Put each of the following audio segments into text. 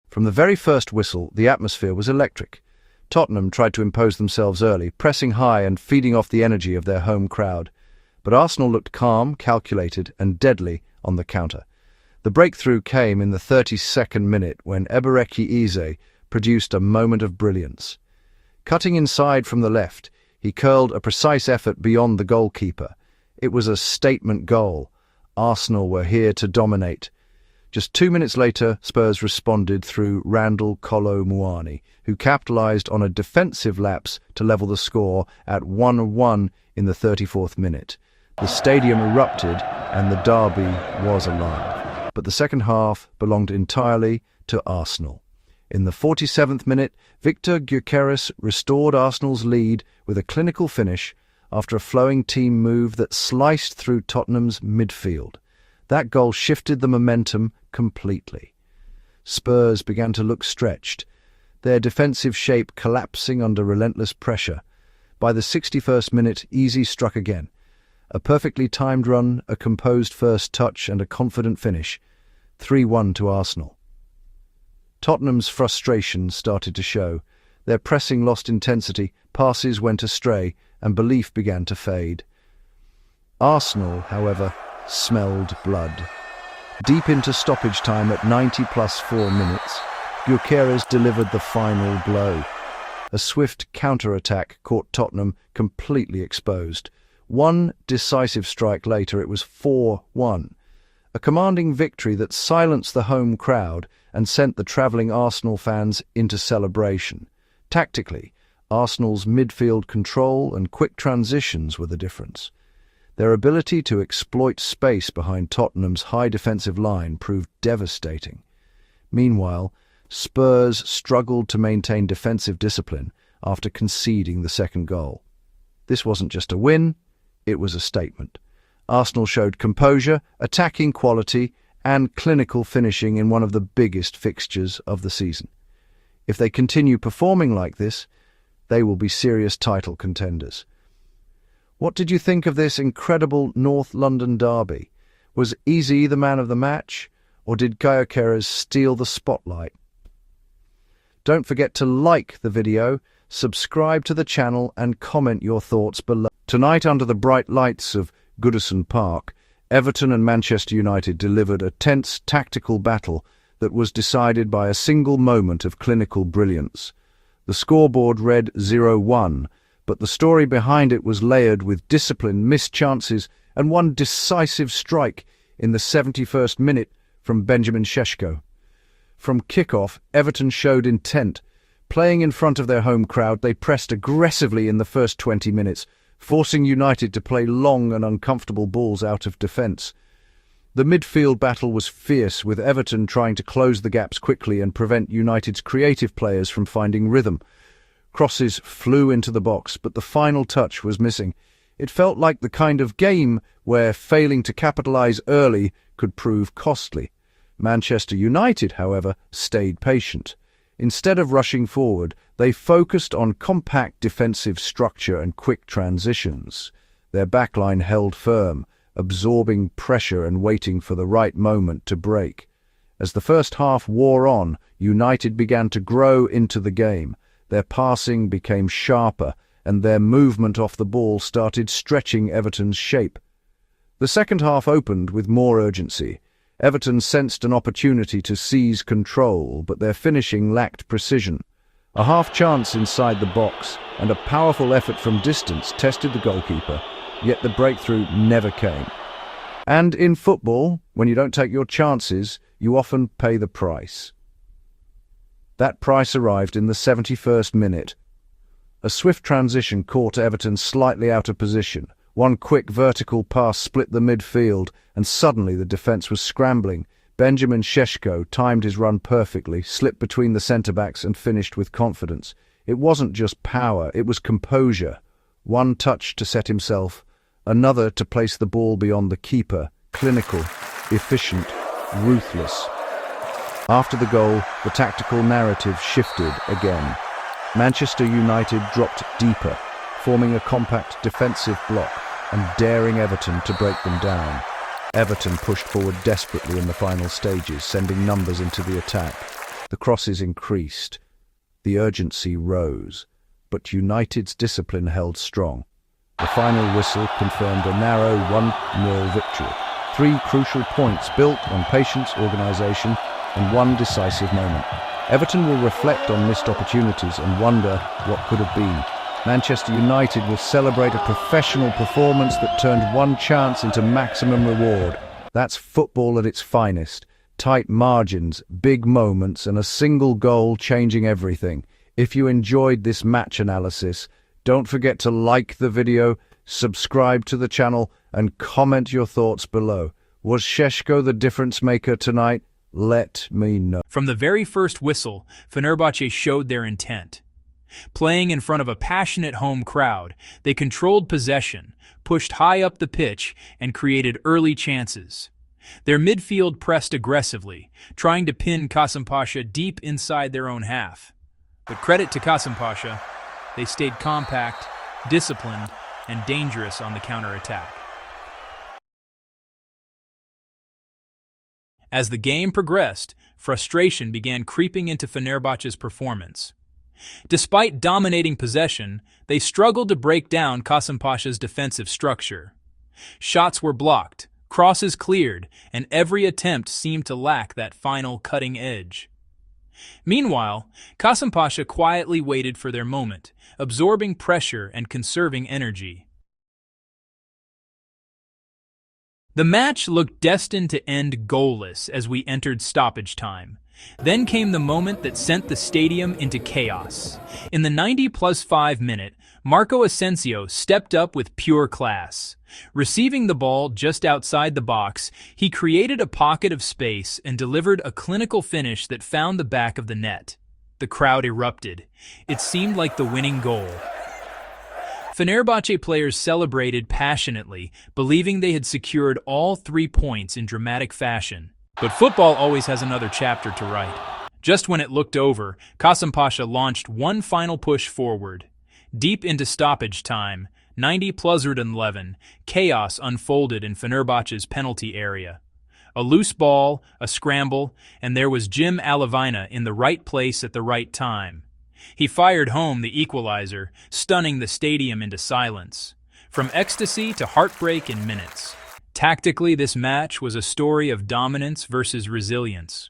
From the very first whistle, the atmosphere was electric. Tottenham tried to impose themselves early, pressing high and feeding off the energy of their home crowd. But Arsenal looked calm, calculated, and deadly on the counter. The breakthrough came in the 32nd minute when Ebereki Eze produced a moment of brilliance. Cutting inside from the left, he curled a precise effort beyond the goalkeeper. It was a statement goal. Arsenal were here to dominate. Just 2 minutes later, Spurs responded through Randall Kolo Muani, who capitalised on a defensive lapse to level the score at 1-1 in the 34th minute. The stadium erupted and the derby was alive. But the second half belonged entirely to Arsenal. In the 47th minute, Victor Gyökeres restored Arsenal's lead with a clinical finish after a flowing team move that sliced through Tottenham's midfield. That goal shifted the momentum completely. Spurs began to look stretched, their defensive shape collapsing under relentless pressure. By the 61st minute, Eze struck again. A perfectly timed run, a composed first touch and a confident finish. 3-1 to Arsenal. Tottenham's frustration started to show. Their pressing lost intensity, passes went astray, and belief began to fade. Arsenal, however, smelled blood. Deep into stoppage time at 90 plus 4 minutes, Gyökeres delivered the final blow. A swift counter-attack caught Tottenham completely exposed. One decisive strike later, it was 4-1. A commanding victory that silenced the home crowd and sent the travelling Arsenal fans into celebration. Tactically, Arsenal's midfield control and quick transitions were the difference. Their ability to exploit space behind Tottenham's high defensive line proved devastating. Meanwhile, Spurs struggled to maintain defensive discipline after conceding the second goal. This wasn't just a win, it was a statement. Arsenal showed composure, attacking quality, and clinical finishing in one of the biggest fixtures of the season. If they continue performing like this, they will be serious title contenders. What did you think of this incredible North London derby? Was Eze the man of the match, or did Gyökeres steal the spotlight? Don't forget to like the video, subscribe to the channel, and comment your thoughts below. Tonight, under the bright lights of Goodison Park, Everton and Manchester United delivered a tense tactical battle that was decided by a single moment of clinical brilliance. The scoreboard read 0-1, but the story behind it was layered with discipline, missed chances, and one decisive strike in the 71st minute from Benjamin Šeško. From kick-off, Everton showed intent. Playing in front of their home crowd, they pressed aggressively in the first 20 minutes, forcing United to play long and uncomfortable balls out of defence. The midfield battle was fierce, with Everton trying to close the gaps quickly and prevent United's creative players from finding rhythm. Crosses flew into the box, but the final touch was missing. It felt like the kind of game where failing to capitalise early could prove costly. Manchester United, however, stayed patient. Instead of rushing forward, they focused on compact defensive structure and quick transitions. Their backline held firm, absorbing pressure and waiting for the right moment to break. As the first half wore on, United began to grow into the game. Their passing became sharper, and their movement off the ball started stretching Everton's shape. The second half opened with more urgency. Everton sensed an opportunity to seize control, but their finishing lacked precision. A half-chance inside the box and a powerful effort from distance tested the goalkeeper, yet the breakthrough never came. And in football, when you don't take your chances, you often pay the price. That price arrived in the 71st minute. A swift transition caught Everton slightly out of position. One quick vertical pass split the midfield, and suddenly the defence was scrambling. Benjamin Šeško timed his run perfectly, slipped between the centre-backs and finished with confidence. It wasn't just power, it was composure. One touch to set himself, another to place the ball beyond the keeper. Clinical, efficient, ruthless. After the goal, the tactical narrative shifted again. Manchester United dropped deeper, forming a compact defensive block and daring Everton to break them down. Everton pushed forward desperately in the final stages, sending numbers into the attack. The crosses increased. The urgency rose, but United's discipline held strong. The final whistle confirmed a narrow 1-0 victory. 3 crucial points built on patience, organisation, and one decisive moment. Everton will reflect on missed opportunities and wonder what could have been. Manchester United will celebrate a professional performance that turned one chance into maximum reward. That's football at its finest. Tight margins, big moments, and a single goal changing everything. If you enjoyed this match analysis, don't forget to like the video, subscribe to the channel, and comment your thoughts below. Was Šeško the difference maker tonight? Let me know. From the very first whistle, Fenerbahçe showed their intent. Playing in front of a passionate home crowd, they controlled possession, pushed high up the pitch, and created early chances. Their midfield pressed aggressively, trying to pin Kasımpaşa deep inside their own half. But credit to Kasımpaşa, they stayed compact, disciplined, and dangerous on the counter-attack. As the game progressed, frustration began creeping into Fenerbahçe's performance. Despite dominating possession, they struggled to break down Kasımpaşa's defensive structure. Shots were blocked, crosses cleared, and every attempt seemed to lack that final cutting edge. Meanwhile, Kasımpaşa quietly waited for their moment, absorbing pressure and conserving energy. The match looked destined to end goalless as we entered stoppage time. Then came the moment that sent the stadium into chaos. In the 90+5 minute, Marco Asensio stepped up with pure class. Receiving the ball just outside the box, he created a pocket of space and delivered a clinical finish that found the back of the net. The crowd erupted. It seemed like the winning goal. Fenerbahçe players celebrated passionately, believing they had secured all 3 points in dramatic fashion. But football always has another chapter to write. Just when it looked over, Kasımpaşa launched one final push forward. Deep into stoppage time, 90+11, chaos unfolded in Fenerbahçe's penalty area. A loose ball, a scramble, and there was Jim Alavina in the right place at the right time. He fired home the equalizer, stunning the stadium into silence. From ecstasy to heartbreak in minutes. Tactically, this match was a story of dominance versus resilience.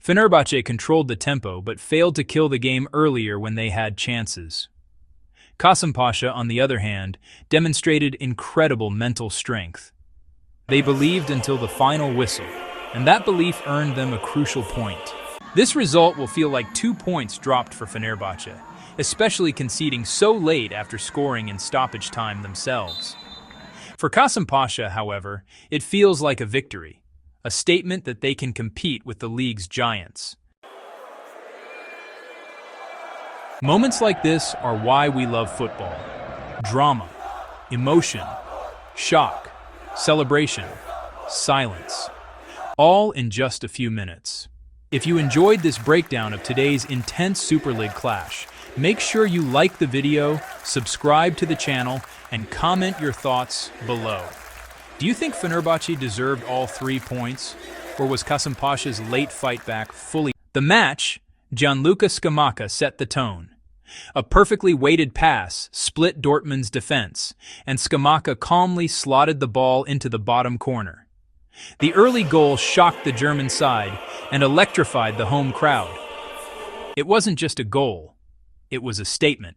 Fenerbahçe controlled the tempo but failed to kill the game earlier when they had chances. Kasımpaşa, on the other hand, demonstrated incredible mental strength. They believed until the final whistle, and that belief earned them a crucial point. This result will feel like 2 points dropped for Fenerbahçe, especially conceding so late after scoring in stoppage time themselves. For Kasımpaşa, however, it feels like a victory, a statement that they can compete with the league's giants. Moments like this are why we love football. Drama, emotion, shock, celebration, silence, all in just a few minutes. If you enjoyed this breakdown of today's intense Super League clash, make sure you like the video, subscribe to the channel, and comment your thoughts below. Do you think Fenerbahçe deserved all 3 points, or was Kasımpaşa's late fight back fully? The match, Gianluca Scamacca set the tone. A perfectly weighted pass split Dortmund's defense, and Scamacca calmly slotted the ball into the bottom corner. The early goal shocked the German side and electrified the home crowd. It wasn't just a goal, it was a statement.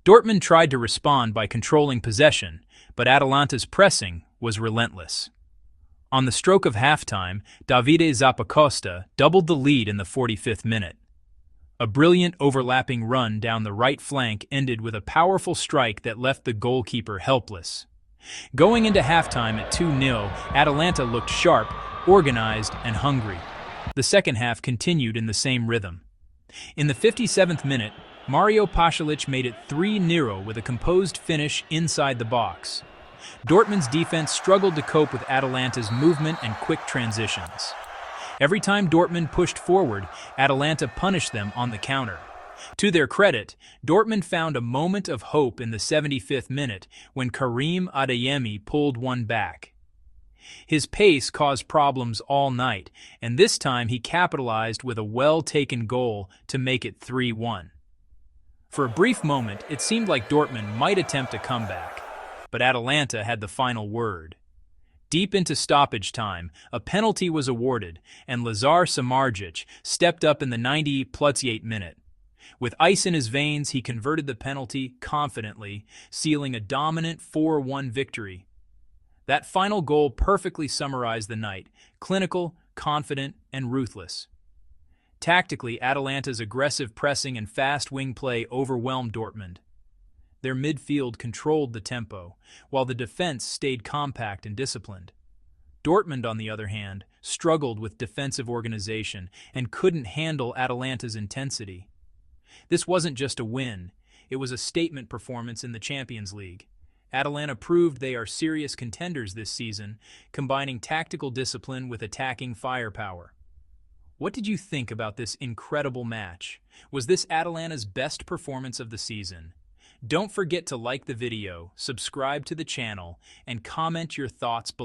Dortmund tried to respond by controlling possession, but Atalanta's pressing was relentless. On the stroke of halftime, Davide Zappacosta doubled the lead in the 45th minute. A brilliant overlapping run down the right flank ended with a powerful strike that left the goalkeeper helpless. Going into halftime at 2-0, Atalanta looked sharp, organized, and hungry. The second half continued in the same rhythm. In the 57th minute, Mario Pasalic made it 3-0 with a composed finish inside the box. Dortmund's defense struggled to cope with Atalanta's movement and quick transitions. Every time Dortmund pushed forward, Atalanta punished them on the counter. To their credit, Dortmund found a moment of hope in the 75th minute when Karim Adeyemi pulled one back. His pace caused problems all night, and this time he capitalized with a well-taken goal to make it 3-1. For a brief moment, it seemed like Dortmund might attempt a comeback, but Atalanta had the final word. Deep into stoppage time, a penalty was awarded, and Lazar Samardzic stepped up in the 90+8 minute. With ice in his veins, he converted the penalty confidently, sealing a dominant 4-1 victory. That final goal perfectly summarized the night: clinical, confident, and ruthless. Tactically, Atalanta's aggressive pressing and fast wing play overwhelmed Dortmund. Their midfield controlled the tempo, while the defense stayed compact and disciplined. Dortmund, on the other hand, struggled with defensive organization and couldn't handle Atalanta's intensity. This wasn't just a win, it was a statement performance in the Champions League. Atalanta proved they are serious contenders this season, combining tactical discipline with attacking firepower. What did you think about this incredible match? Was this Atalanta's best performance of the season? Don't forget to like the video, subscribe to the channel, and comment your thoughts below.